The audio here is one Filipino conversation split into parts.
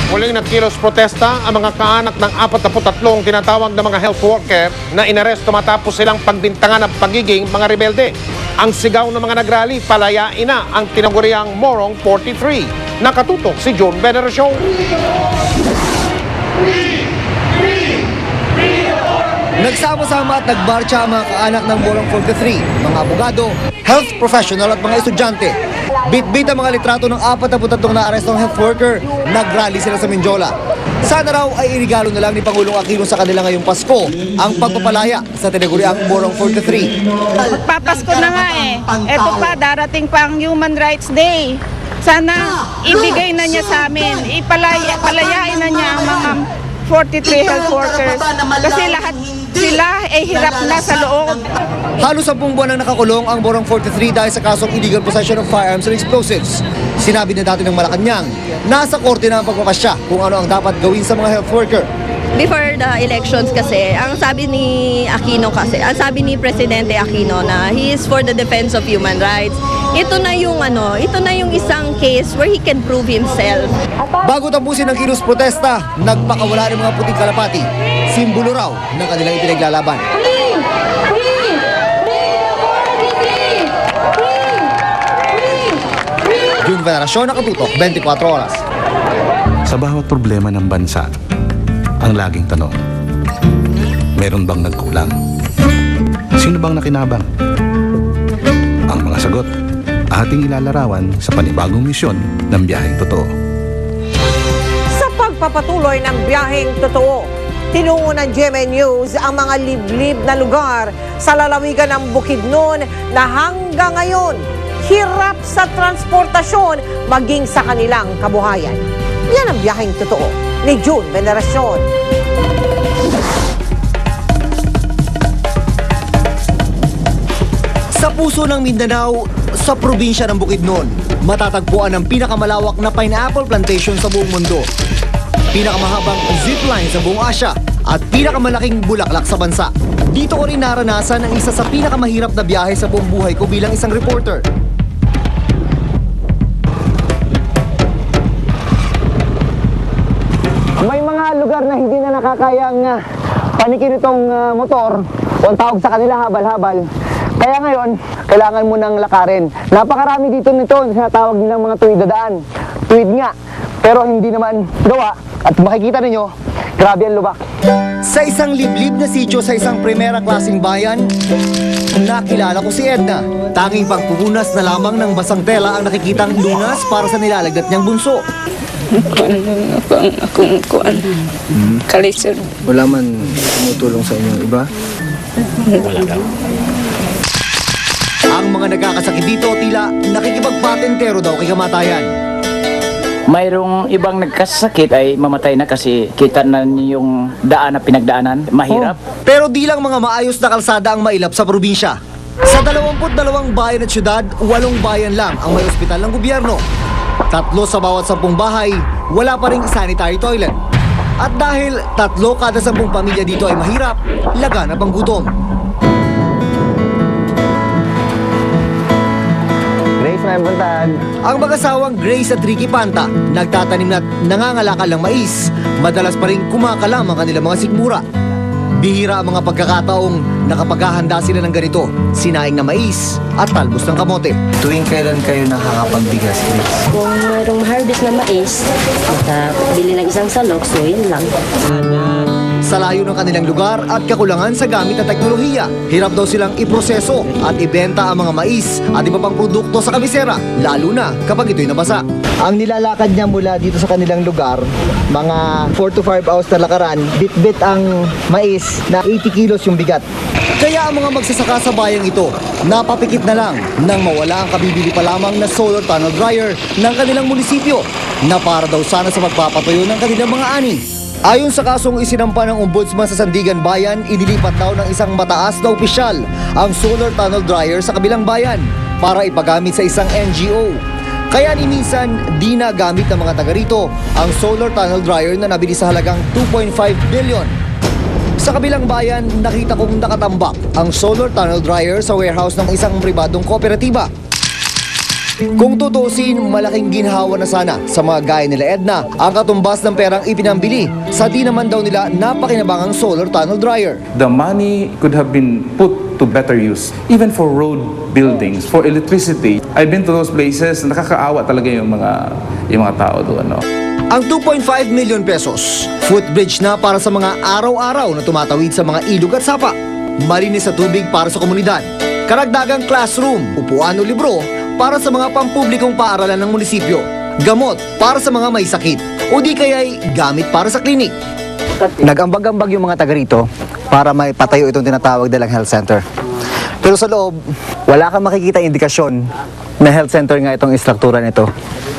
Muling nagkilos protesta ang mga kaanak ng 43 tinatawag na mga health worker na inaresto matapos silang pagbintangan ng pagiging mga rebelde. Ang sigaw ng mga nagrally, palayain na ang tinaguriang Morong 43. Nakatutok si John Veneracion. Nagsama-sama at nagmarcha ang mga kaanak ng Morong 43, mga abogado, health professional at mga estudyante. Bit-bit ang mga litrato ng 43 na arestong health worker. Nagrally sila sa Mindiola. Sana raw ay irigalo na lang ni Pangulong Aquino sa kanila ngayong Pasko ang pagpapalaya sa tinaguriang Morong 43. Magpapasko na nga eh. Ito pa, darating pa ang Human Rights Day. Sana ibigay na niya sa amin. Palayain na niya ang mga 43 health workers. Kasi lahat sila ay hirap na sa loob. Halos 10 buwan ang nakakulong ang Morong 43 dahil sa kasong illegal possession of firearms and explosives. Sinabi na dati ng Malacanang, nasa korte na ang pagpapasya kung ano ang dapat gawin sa mga health worker. Before the elections kasi, ang sabi ni Aquino kasi, ang sabi ni Presidente Aquino na he is for the defense of human rights. Ito na yung isang case where he can prove himself. Bago tapusin ang kilos protesta, nagpakawala ng mga puting kalapati. Simbolo raw ng kanilang ipinaglalaban. June Veneracion, Nakatutok, 24 Oras. Sa bawat problema ng bansa, ang laging tanong, meron bang nagkulang? Sino bang nakinabang? Ang mga sagot, ating ilalarawan sa panibagong misyon ng Biyaheng Totoo. Sa pagpapatuloy ng Biyaheng Totoo, tinungo ng GMA News ang mga liblib na lugar sa lalawigan ng Bukidnon na hanggang ngayon hirap sa transportasyon maging sa kanilang kabuhayan. Yan ang Biyaheng Totoo ni June Veneracion. Sa puso ng Mindanao, sa probinsya ng Bukidnon, matatagpuan ang pinakamalawak na pineapple plantation sa buong mundo, pinakamahabang zipline sa buong Asya, at pinakamalaking bulaklak sa bansa. Dito ko rin naranasan ang isa sa pinakamahirap na biyahe sa buong buhay ko bilang isang reporter. May mga lugar na hindi na nakakayang panikin itong motor o ang tawag sa kanila habal-habal. Kaya ngayon, kailangan mo nang lakarin. Napakarami dito nito, sinatawag nilang mga tuwid na daan. Tuwid nga, pero hindi naman gawa. At makikita ninyo, grabe ang lubak. Sa isang liblib na sitio sa isang primera klaseng bayan, nakilala ko si Edna. Tanging pagpupunas na lamang ng basang tela ang nakikitang lunas para sa nilalagdat niyang bunso. Kuan. Kalisod. Wala man tumutulong sa inyong iba? Wala daw. Ang mga nagkakasakit dito tila nakikipagpatentero daw kay kamatayan. Mayroong ibang nagkasakit ay mamatay na kasi kita na yung daan na pinagdaanan. Mahirap. Pero di lang mga maayos na kalsada ang mailap sa probinsya. Sa 22 bayan at syudad, 8 bayan lang ang may ospital ng gobyerno. 3 sa bawat 10 bahay, wala pa ring sanitary toilet. At dahil 3 kada 10 pamilya dito ay mahirap, laganap ang gutom. Grace, may buntag. Ang mag-asawang Grace at Ricky Panta, nagtatanim at nangangalakal ng mais. Madalas pa rin kumakalam ang kanilang mga sikmura. Bihira ang mga pagkakataong nakapaghahanda sila ng ganito, sinaing na mais at talbos ng kamote. Tuwing kailan kayo nakakapagbigas, Grace? Kung mayroong harvest na mais, bili ng isang salok, so yun lang. Sa layo ng kanilang lugar at kakulangan sa gamit na teknolohiya, hirap daw silang iproseso at ibenta ang mga mais at iba pang produkto sa kabisera, lalo na kapag ito'y nabasa. Ang nilalakad niya mula dito sa kanilang lugar, mga 4 to 5 hours na lakaran, bit-bit ang mais na 80 kilos yung bigat. Kaya ang mga magsasaka sa bayang ito, napapikit na lang nang mawala ang kabibili pa lamang na solar tunnel dryer ng kanilang munisipyo na para daw sana sa magpapatuyo ng kanilang mga ani. Ayon sa kasong isinampa ng Ombudsman sa Sandigan Bayan, inilipat daw ng isang mataas na opisyal ang solar tunnel dryer sa kabilang bayan para ipagamit sa isang NGO. Kaya ni minsan, di na gamit ng mga taga rito ang solar tunnel dryer na nabili sa halagang 2.5 billion. Sa kabilang bayan, nakita kong nakatambak ang solar tunnel dryer sa warehouse ng isang pribadong kooperatiba. Kung tutusin, malaking ginhawa na sana sa mga gaya nila Edna ang katumbas ng perang ipinambili sa di naman daw nila napakinabangang solar tunnel dryer. The money could have been put to better use, even for road buildings, for electricity. I've been to those places, nakakaawa talaga yung mga tao doon. No? Ang 2.5 million pesos, footbridge na para sa mga araw-araw na tumatawid sa mga ilog at sapa. Malinis sa tubig para sa komunidad. Karagdagang classroom, upuan o libro para sa mga pampublikong paaralan ng munisipyo. Gamot para sa mga may sakit o di kaya'y gamit para sa klinik. Nag-ambag-ambag yung mga taga rito para may patayo itong tinatawag nilang health center. Pero sa loob, wala kang makikita indikasyon na health center nga itong istruktura nito.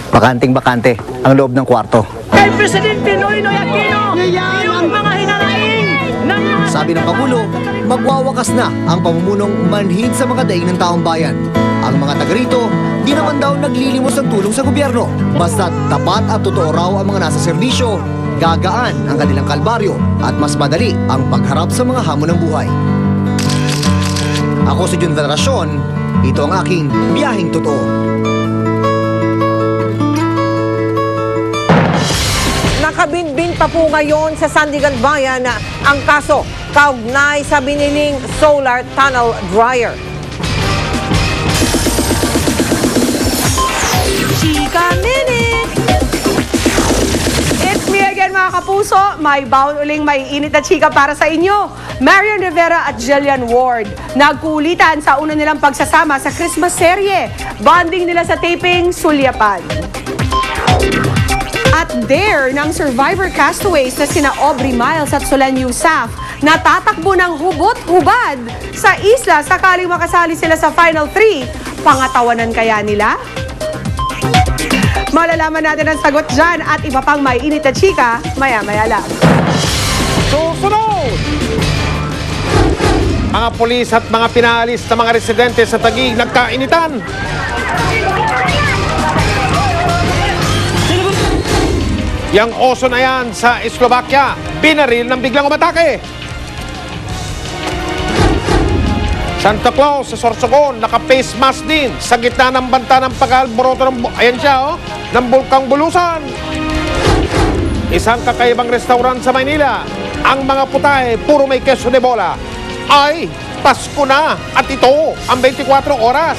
Bakanting-bakante ang loob ng kwarto. Kay Presidente Noynoy Aquino, yung mga hinanaing ng Sabi ng Pangulo, magwawakas na ang pamumunong manhid sa mga daing ng taong bayan. Ang mga taga rito, di naman daw naglilimos ng tulong sa gobyerno. Basta tapat at totoo raw ang mga nasa serbisyo, gagaan ang kanilang kalbaryo at mas madali ang pagharap sa mga hamon ng buhay. Ako si Jun Veneracion, ito ang aking biyaheng totoo. Nakabinbin pa po ngayon sa Sandigan Bayan ang kaso kaugnay sa biniling solar tunnel dryer. Chika Minute! It's me again mga kapuso. May bound uling may init na chika para sa inyo. Marian Rivera at Jillian Ward nagkulitan sa una nilang pagsasama sa Christmas serye. Bonding nila sa taping Sulyapan. At dare ng survivor castaways na sina Aubrey Miles at Solen Yusaf natatakbo ng hubot-hubad sa isla sakaling makasali sila sa Final 3. Pangatawanan kaya nila? Malalaman natin ang sagot dyan at iba pang may init na chika maya-maya lang. Susunod! Mga pulis at mga pinaalis na mga residente sa Taguig nagkainitan. Yang oso na yan sa Slovakia, binaril ng biglang umatake. Santa Claus sa Sorsogon, naka-face mask din sa gitna ng banta ng pag-alboroto ayan siya, ng Bulkang Bulusan. Isang kakaibang restaurant sa Maynila, ang mga putahe, puro may queso de bola. Ay, Pasko na at ito ang 24 oras.